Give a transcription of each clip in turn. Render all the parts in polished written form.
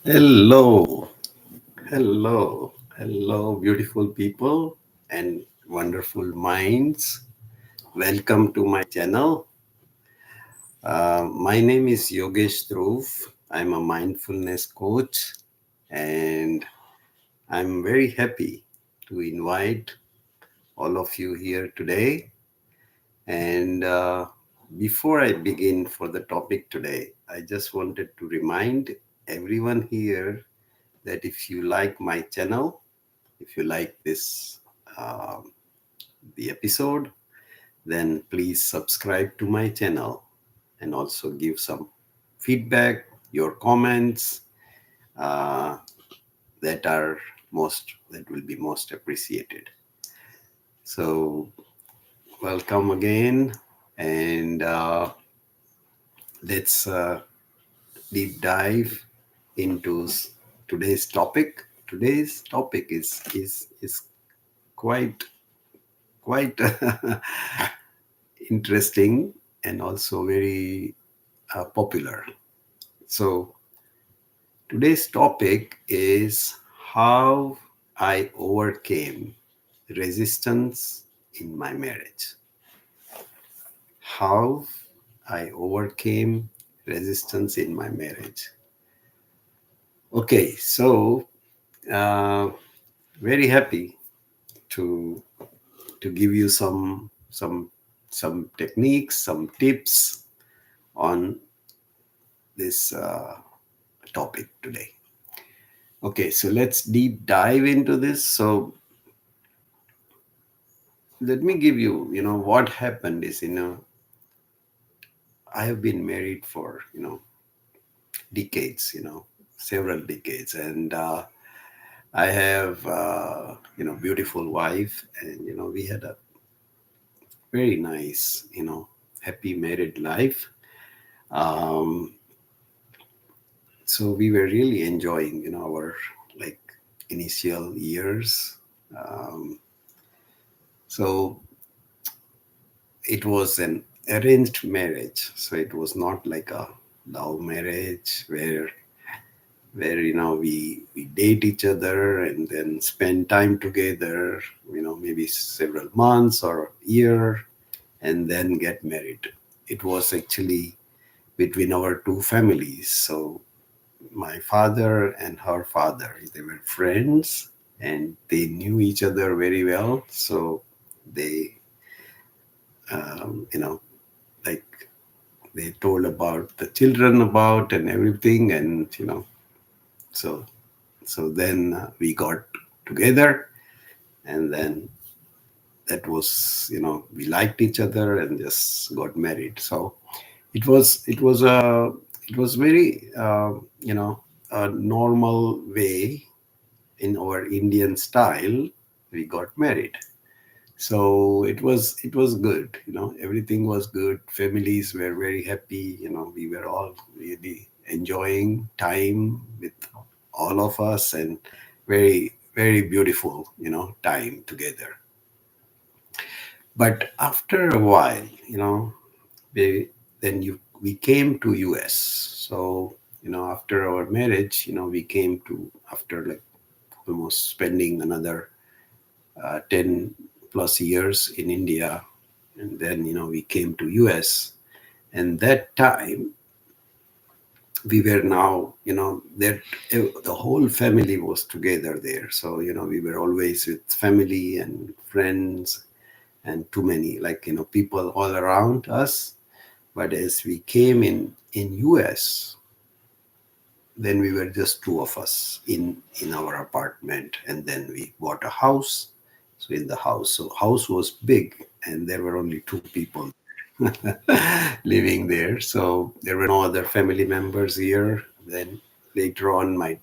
Hello, hello, beautiful people and wonderful minds. Welcome to my channel. My name is Yogesh Dhruv. I'm a mindfulness coach, and I'm very happy to invite all of you here today. And before I begin for the topic today, I just wanted to remind everyone here that if you like my channel, if you like this uh, the episode, then please subscribe to my channel and also give some feedback, your comments uh, that will be most appreciated. So welcome again, and let's deep dive into today's topic. Today's topic is quite interesting and also very popular. So, today's topic is how I overcame resistance in my marriage. How I overcame resistance in my marriage. Okay, so uh, very happy to give you some techniques, some tips on this topic today. Okay, so let's deep dive into this. So let me give you, what happened is, I have been married for, decades, several decades. And I have, beautiful wife. And, we had a very nice, happy married life. Um, so we were really enjoying, our like initial years. Um, so it was an arranged marriage, so it was not like a love marriage where we date each other and then spend time together, maybe several months or a year, and then get married. It was actually between our two families. So my father and her father, they were friends and they knew each other very well. So they you know like they told about the children about and everything, and so then we got together, and then that was, we liked each other and just got married. So it was very a normal way in our Indian style. We got married. So it was good, everything was good, families were very happy, we were all really enjoying time with all of us, and very very beautiful, time together. But after a while, we then you we came to US. So after our marriage, we came to, after like almost spending another 10 plus years in India. And then, we came to US. And that time, we were now, that the whole family was together there. So, we were always with family and friends and too many, like, people all around us. But as we came in US, then we were just two of us in our apartment, and then we bought a house. So in the house, so house was big, and there were only two people living there. So there were no other family members here. Then later on, my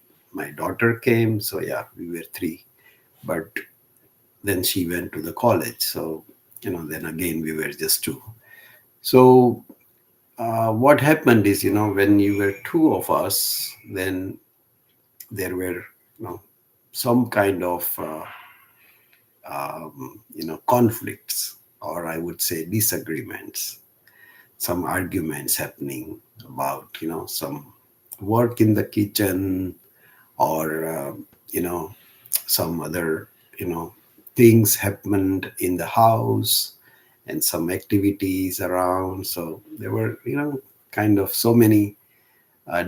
daughter came. So yeah, we were three. But then she went to the college. So then again we were just two. So what happened is, when you were two of us, then there were, some kind of conflicts, or I would say disagreements, some arguments happening about, some work in the kitchen, or some other things happened in the house, and some activities around. So there were kind of so many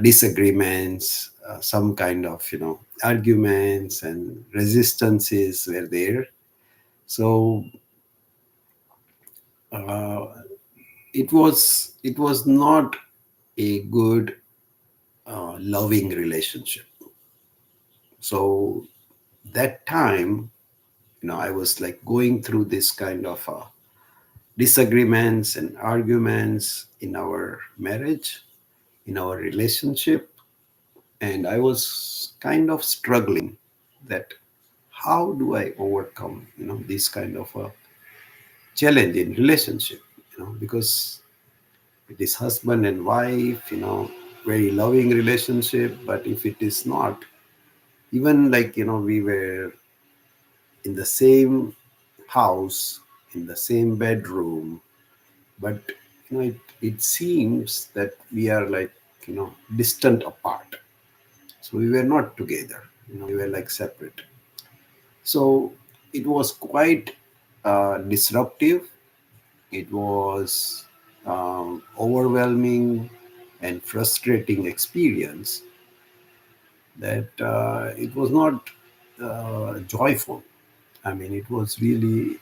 disagreements, some kind of arguments and resistances were there. So uh, it was not a good loving relationship. So that time, I was like going through this kind of disagreements and arguments in our marriage, in our relationship, and I was kind of struggling that how do I overcome this kind of a challenge in relationship, because it is husband and wife, very loving relationship, but if it is not, even like we were in the same house, in the same bedroom, but it seems that we are like distant apart. So we were not together, we were like separate. So it was quite disruptive. It was overwhelming and frustrating experience, that it was not joyful. I mean, it was really,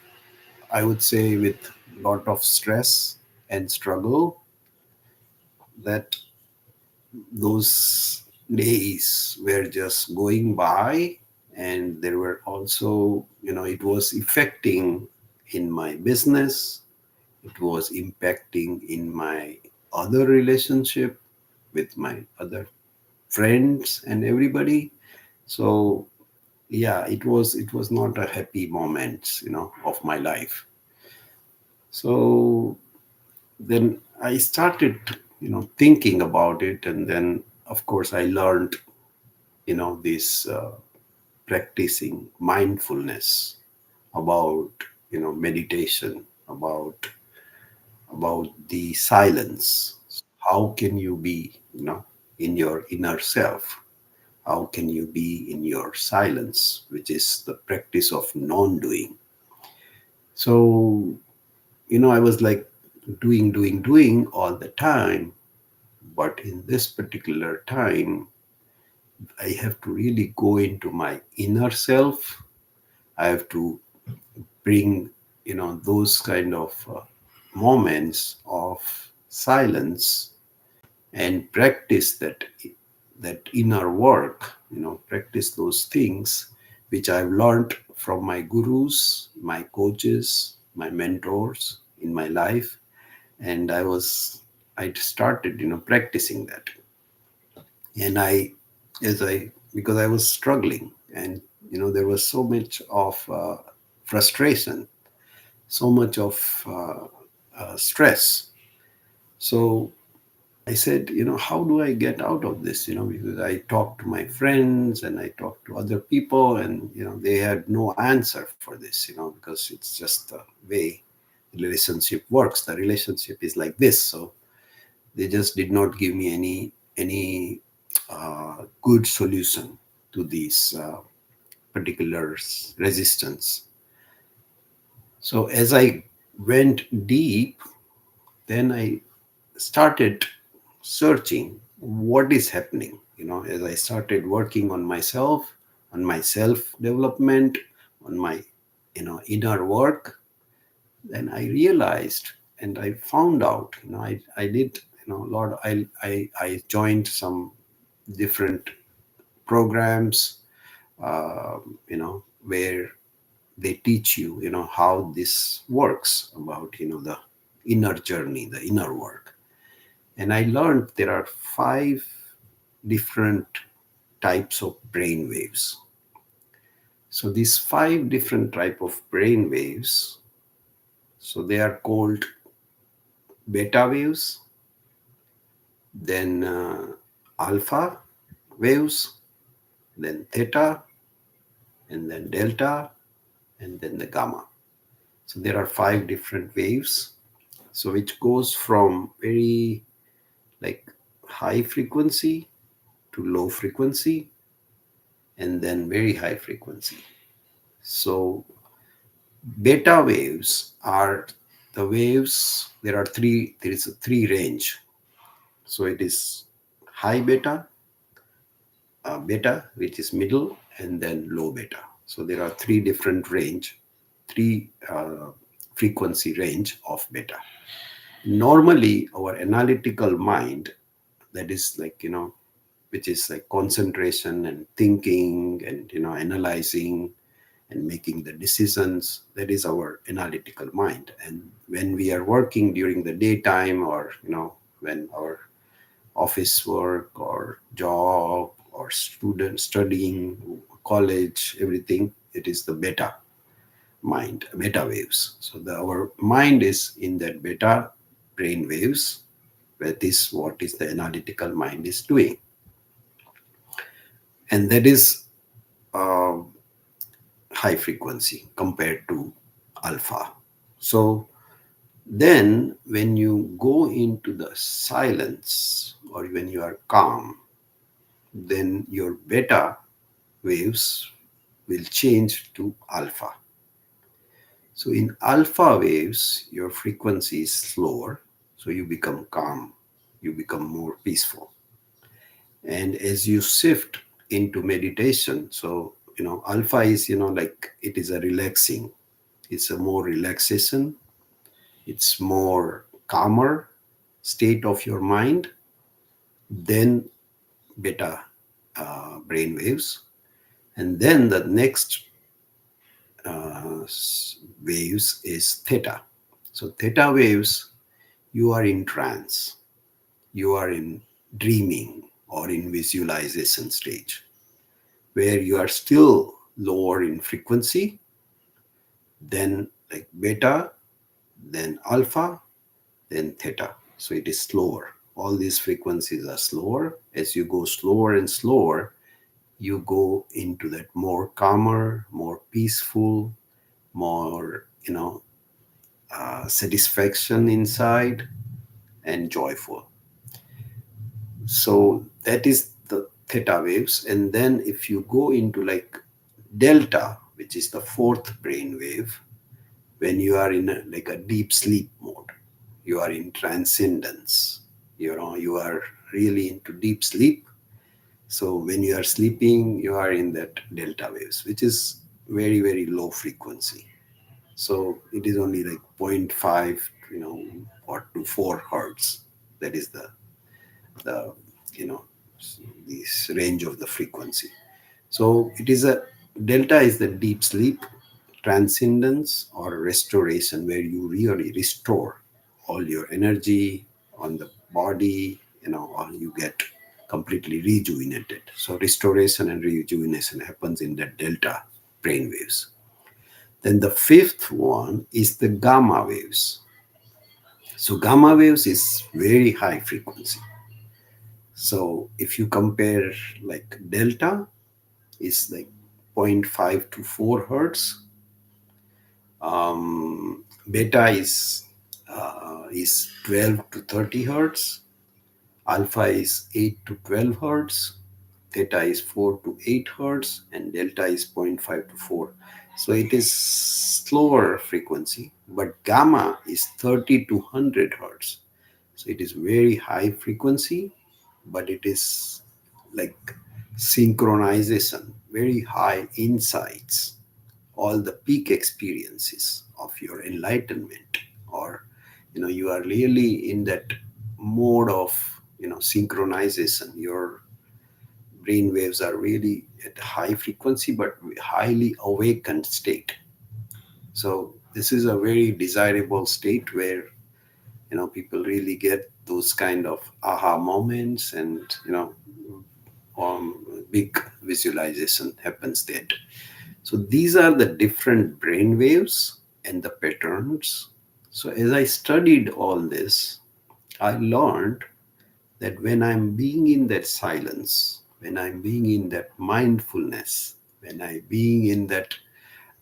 I would say, with a lot of stress and struggle, that those days were just going by. And there were also, it was affecting in my business, it was impacting in my other relationship with my other friends and everybody. So yeah, it was not a happy moment of my life. So then I started thinking about it, and then of course I learned this practicing mindfulness, about meditation, about the silence. How can you be in your inner self? How can you be in your silence, which is the practice of non-doing? So I was like doing all the time, but in this particular time I have to really go into my inner self. I have to bring those kind of moments of silence, and practice that inner work, practice those things which I've learned from my gurus, my coaches, my mentors in my life. And I started practicing that. And as I because I was struggling, and there was so much of frustration, so much of stress. So I said, how do I get out of this? Because I talked to my friends and I talked to other people, and they had no answer for this, because it's just the way the relationship works. The relationship is like this. So they just did not give me any good solution to these particular resistance. So as I went deep, then I started searching what is happening. As I started working on myself, on my self development, on my inner work, then I realized, and I found out, I did a lot. I joined some different programs, where they teach you, how this works, about the inner journey, the inner work. And I learned there are 5 different types of brain waves. So these 5 different type of brain waves, so they are called beta waves, then alpha waves, then theta, and then delta, and then the gamma. So there are 5 different waves. So which goes from very like high frequency to low frequency. and then very high frequency. So beta waves are the waves. There is a three range. So it is high beta, beta, which is middle, and then low beta. So there are three different range, three frequency range of beta. Normally, our analytical mind, that is like, which is like concentration and thinking and, analyzing and making the decisions, that is our analytical mind. And when we are working during the daytime, or, when our office work or job or student studying, college, everything, it is the beta mind, beta waves. So our mind is in that beta brain waves, where this what is the analytical mind is doing, and that is uh, high frequency compared to alpha. So then when you go into the silence, or when you are calm, then your beta waves will change to alpha. So in alpha waves, your frequency is slower, so you become calm, you become more peaceful. And as you shift into meditation, so alpha is, like it is a relaxing, it's a more relaxation, it's more calmer state of your mind than beta brain waves. And then the next waves is theta. So theta waves, you are in trance, you are in dreaming or in visualization stage, where you are still lower in frequency than like beta, then alpha, then theta. So it is slower. All these frequencies are slower. As you go slower and slower, you go into that more calmer, more peaceful, more, satisfaction inside and joyful. So that is the theta waves. And then if you go into like delta, which is the fourth brain wave, when you are in like a deep sleep mode, you are in transcendence, you are really into deep sleep. So when you are sleeping, you are in that delta waves, which is very, very low frequency. So it is only like zero point 0.5, or to 4 hertz. That is the you know this range of the frequency. So it is a delta is the deep sleep, transcendence or restoration, where you really restore all your energy on the body, or you get completely rejuvenated. So restoration and rejuvenation happens in the delta brain waves. Then the fifth one is the gamma waves. So gamma waves is very high frequency. So if you compare like delta is like zero point 0.5 to 4 hertz, beta is 12 to 30 hertz, alpha is 8 to 12 hertz, theta is 4 to 8 hertz, and delta is zero point 0.5 to 4. So it is slower frequency, but gamma is 30 to 100 hertz. So it is very high frequency, but it is like synchronization, very high insights, all the peak experiences of your enlightenment, or you are really in that mode of synchronization. Your brain waves are really at high frequency but highly awakened state. So this is a very desirable state where people really get those kind of aha moments, and big visualization happens there. So these are the different brain waves and the patterns. So as I studied all this, I learned that when I'm being in that silence, when I'm being in that mindfulness, when I'm being in that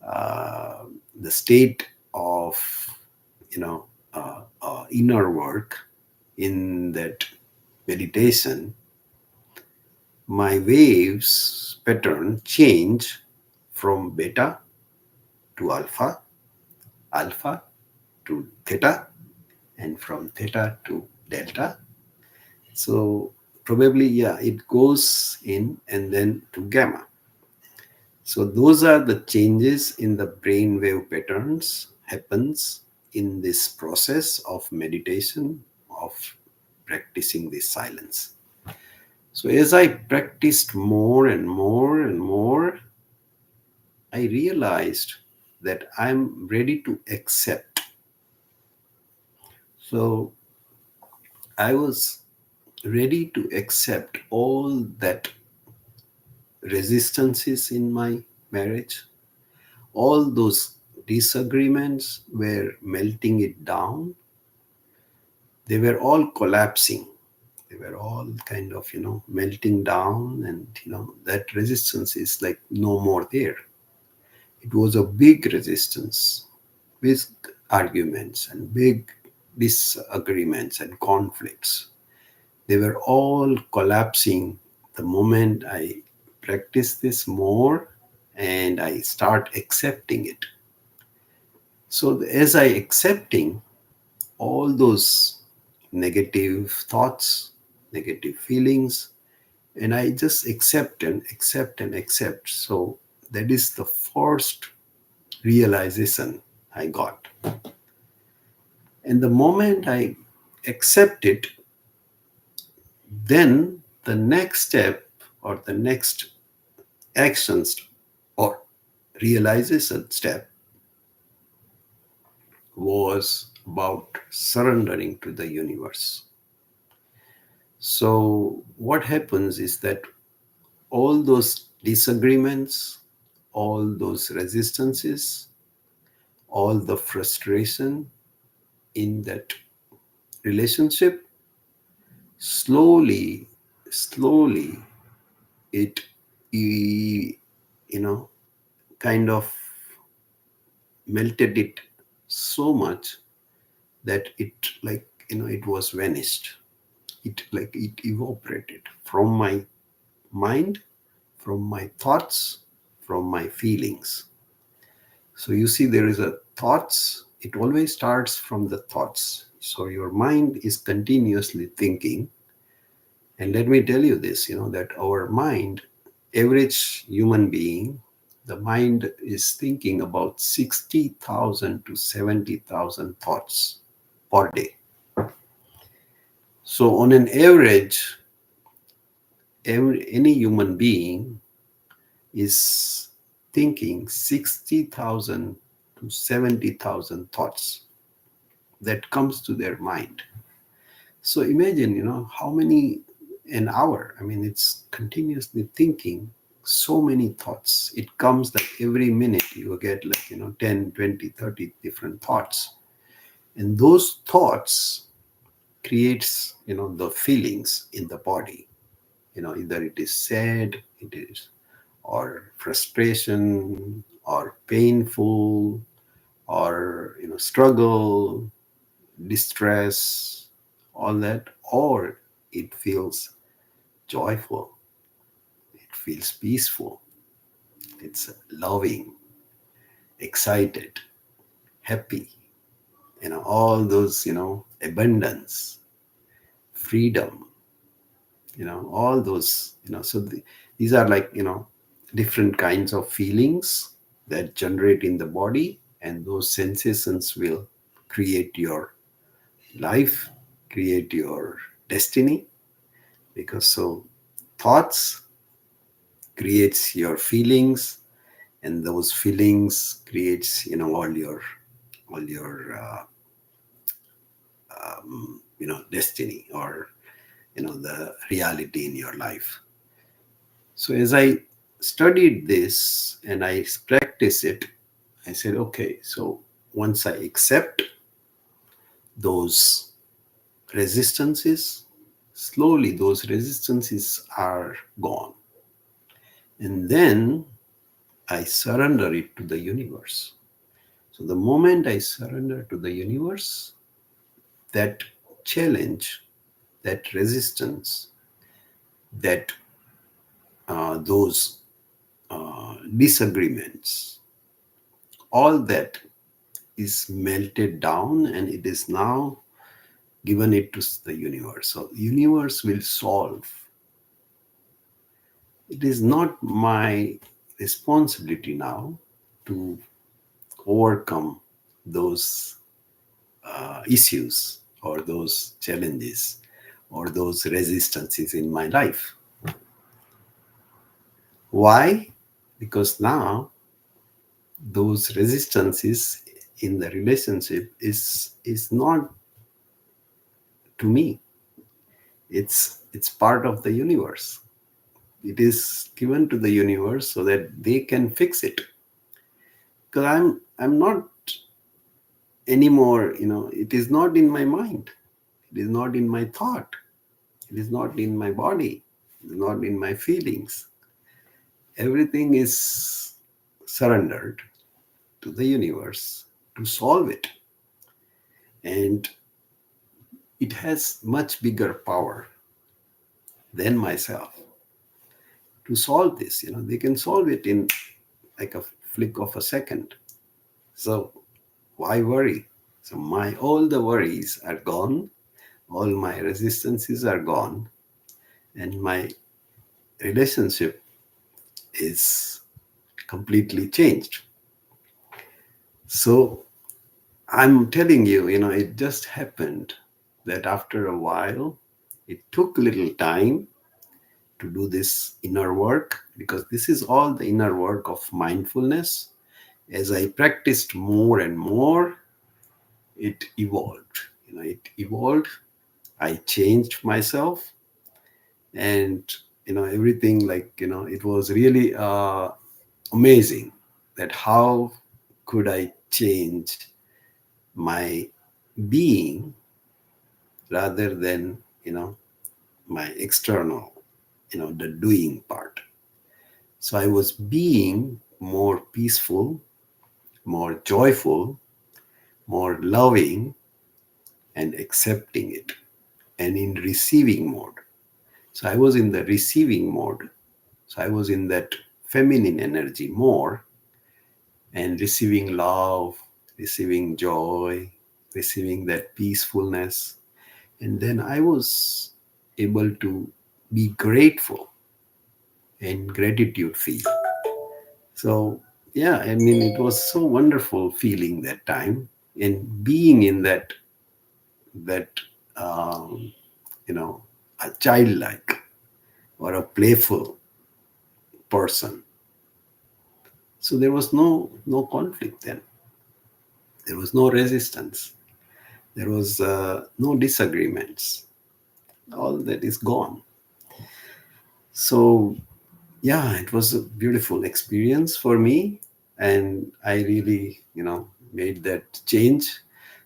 the state of inner work, in that meditation, my waves pattern change from beta to alpha, alpha to theta, and from theta to delta. So probably, yeah, it goes in and then to gamma. So those are the changes in the brainwave patterns happens in this process of meditation, of practicing this silence. So as I practiced more and more and more, I realized that I'm ready to accept. So I was ready to accept all that resistances in my marriage, all those disagreements were melting it down. They were all collapsing. They were all kind of, melting down, and, that resistance is like no more there. It was a big resistance with arguments and big disagreements and conflicts. They were all collapsing the moment I practice this more and I start accepting it. So as I accepting all those negative thoughts, negative feelings, and I just accept and accept and accept. So that is the first realization I got. And the moment I accept it, then the next step or the next actions or realization step was about surrendering to the universe. So, what happens is that all those disagreements, all those resistances, all the frustration in that relationship, slowly, slowly, it, you know, kind of melted it so much that it, like, it was vanished. It evaporated from my mind, from my thoughts, from my feelings. So you see, there is a thoughts. It always starts from the thoughts. So your mind is continuously thinking. And let me tell you this, that our mind, average human being, the mind is thinking about 60,000 to 70,000 thoughts per day. So on an average, any human being is thinking 60,000 to 70,000 thoughts that comes to their mind. So imagine, how many an hour. I mean, it's continuously thinking so many thoughts. It comes like every minute you get like, 10, 20, 30 different thoughts. And those thoughts creates, the feelings in the body. Either it is sad, it is, or frustration, or painful, or, struggle, distress, all that, or it feels joyful, it feels peaceful, it's loving, excited, happy, all those, abundance, freedom, all those, these are like, different kinds of feelings that generate in the body, and those sensations will create your life, create your destiny. Because so thoughts creates your feelings, and those feelings creates, all your destiny, or the reality in your life. So as I studied this and I practice it, I said, okay, so once I accept those resistances, slowly those resistances are gone. And then I surrender it to the universe. So the moment I surrender to the universe, that challenge, that resistance, that those disagreements, all that is melted down and it is now given it to the universe. So universe will solve. It is not my responsibility now to overcome those issues or those challenges or those resistances in my life. Why? Because now those resistances in the relationship is not to me. It's part of the universe. It is given to the universe so that they can fix it. Because I'm not anymore, it is not in my mind. It is not in my thought. It is not in my body. It is not in my feelings. Everything is surrendered to the universe to solve it. And it has much bigger power than myself to solve this. They can solve it in like a flick of a second. So why worry? So my all the worries are gone, all my resistances are gone, and my relationship is completely changed. So I'm telling you, it just happened that after a while, it took a little time to do this inner work, because this is all the inner work of mindfulness. As I practiced more and more, it evolved. It evolved. I changed myself, and everything, like, it was really amazing that how could I change my being rather than my external, the doing part. So I was being more peaceful, more joyful, more loving, and accepting it, and in receiving mode. So I was in the receiving mode. So I was in that feminine energy more, and receiving love, receiving joy, receiving that peacefulness. And then I was able to be grateful and gratitude feel. So, yeah, I mean, it was so wonderful feeling that time and being in that, um, a childlike or a playful person. So there was no conflict then. There was no resistance. There was no disagreements. All that is gone. So yeah, it was a beautiful experience for me, and I really, made that change.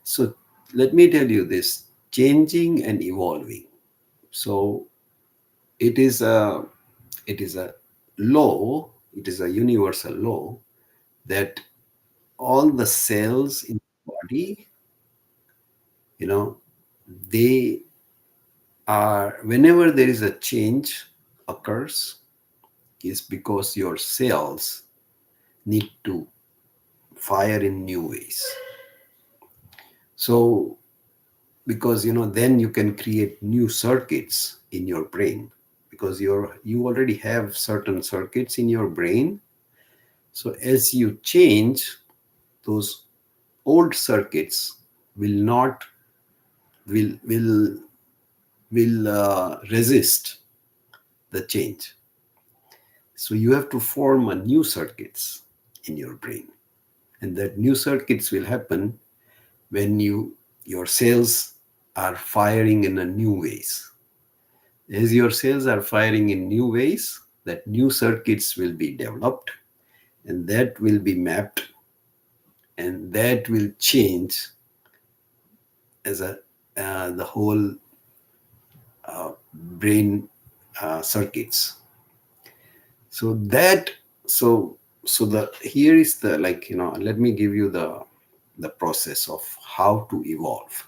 So let me tell you this: changing and evolving. So it is a it is a law. It is a universal law that all the cells in the body, you know, they are, whenever there is a change occurs, is because your cells need to fire in new ways. So because then you can create new circuits in your brain, because you already have certain circuits in your brain. So as you change, those old circuits will not will resist the change. So you have to form a new circuits in your brain, and that new circuits will happen when your cells are firing in a new ways. As your cells are firing in new ways, that new circuits will be developed, and that will be mapped, and that will change as a the whole brain circuits. So that so the here is the, like, let me give you the process of how to evolve.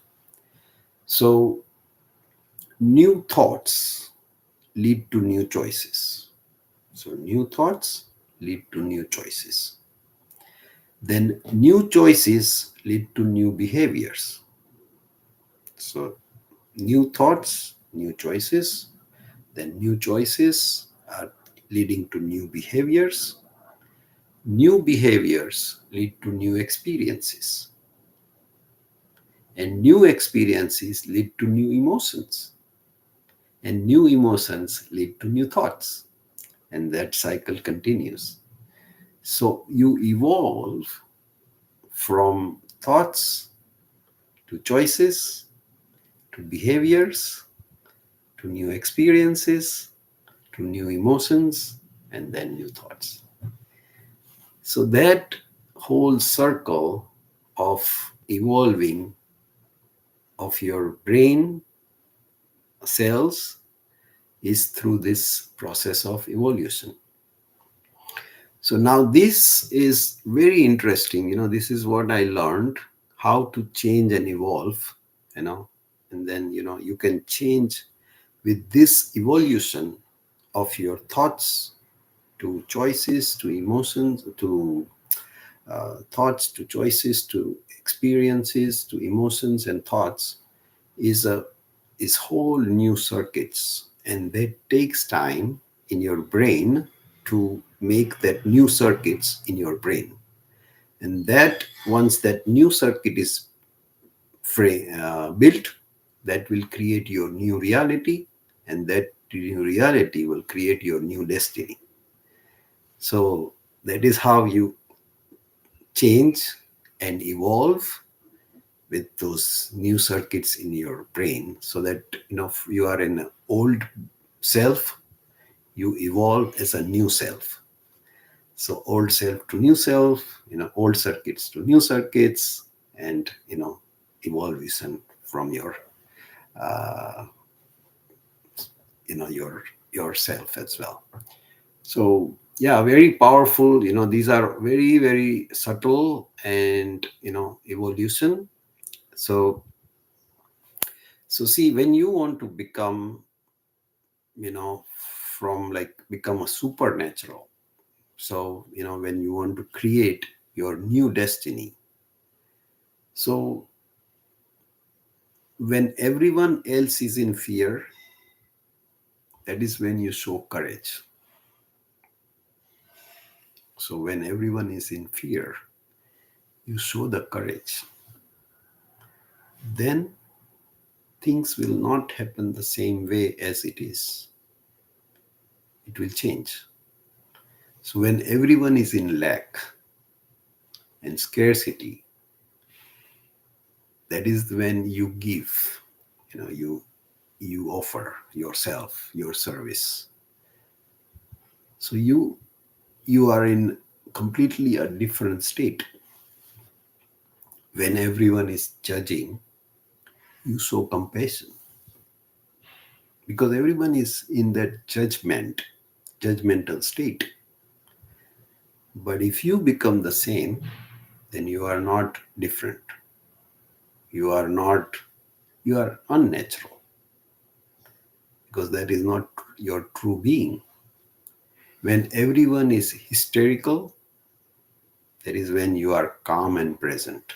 So new thoughts lead to new choices. So new thoughts lead to new choices. Then new choices lead to new behaviors. So new thoughts, new choices, then new choices are leading to new behaviors. New behaviors lead to new experiences, and new experiences lead to new emotions, and new emotions lead to new thoughts, and that cycle continues. So you evolve from thoughts to choices to behaviors to new experiences to new emotions and then new thoughts. So that whole circle of evolving of your brain cells is through this process of evolution. So now this is very interesting. This is what I learned, how to change and evolve, you know, and then, you can change with this evolution of your thoughts to choices to emotions to thoughts to choices to experiences to emotions and thoughts is a is whole new circuits, and that takes time in your brain to make that new circuits in your brain. And that once that new circuit is built, that will create your new reality, and that new reality will create your new destiny. So that is how you change and evolve with those new circuits in your brain, so that if you are an old self, you evolve as a new self. So old self to new self, old circuits to new circuits, and evolution from your yourself as well. So yeah, very powerful. These are very, very subtle and evolution. So see, when you want to become, from like become a supernatural. So when you want to create your new destiny, so when everyone else is in fear, that is when you show courage. So when everyone is in fear, you show the courage. Then things will not happen the same way as it is. It will change. So when everyone is in lack and scarcity, that is when you give. You offer yourself, your service. So you are in completely a different state. When everyone is judging, you show compassion, because everyone is in that judgmental state. But if you become the same, then you are not different. You are unnatural, because that is not your true being. When everyone is hysterical, that is when you are calm and present.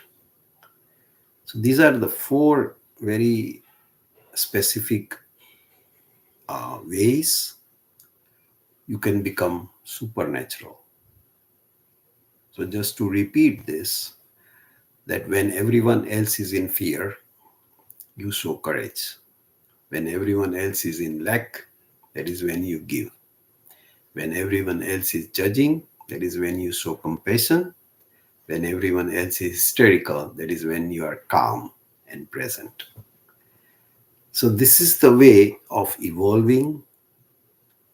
So these are the four very specific ways you can become supernatural. So just to repeat this, that when everyone else is in fear, you show courage. When everyone else is in lack, that is when you give. When everyone else is judging, that is when you show compassion. When everyone else is hysterical, that is when you are calm and present. So this is the way of evolving,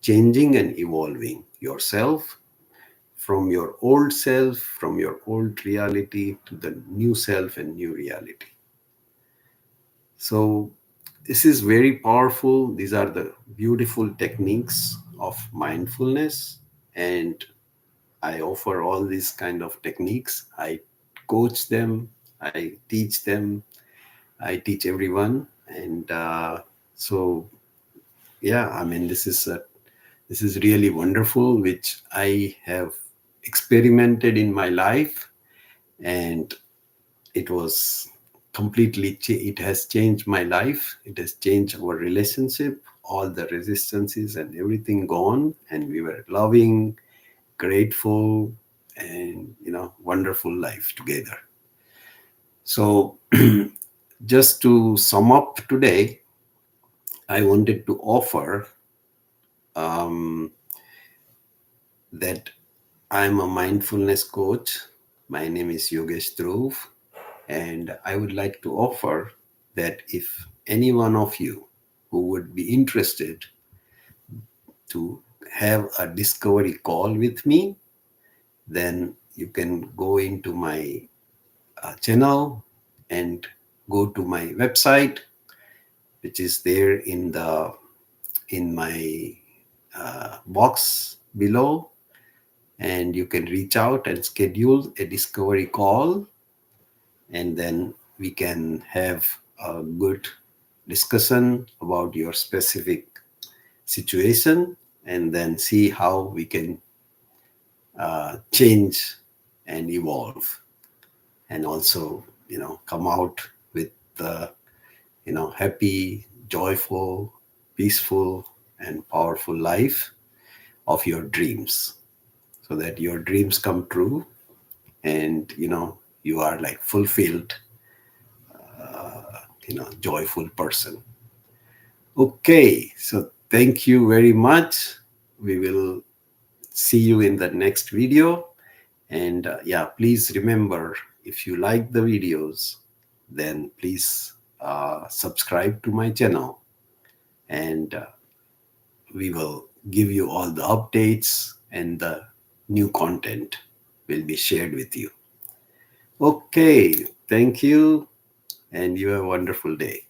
changing and evolving yourself from your old self, from your old reality to the new self and new reality. So this is very powerful. These are the beautiful techniques of mindfulness, and I offer all these kind of techniques. I coach them, I teach them, I teach everyone, and so yeah, I mean, this This is really wonderful, which I have experimented in my life, and it was it has changed my life. It has changed our relationship, all the resistances and everything gone, and we were loving, grateful, and wonderful life together. So just to sum up today, I wanted to offer um, that I'm a mindfulness coach. My name is Yogesh Dhruv, and I would like to offer that if any one of you who would be interested to have a discovery call with me, then you can go into my channel and go to my website, which is there in my box below, and you can reach out and schedule a discovery call, and then we can have a good discussion about your specific situation, and then see how we can change and evolve, and also come out with the happy, joyful, peaceful, and powerful life of your dreams, so that your dreams come true, and you are like fulfilled, joyful person. Okay, so thank you very much. We will see you in the next video. And yeah, please remember, if you like the videos, then please subscribe to my channel, and we will give you all the updates, and the new content will be shared with you. Okay, thank you, and you have a wonderful day.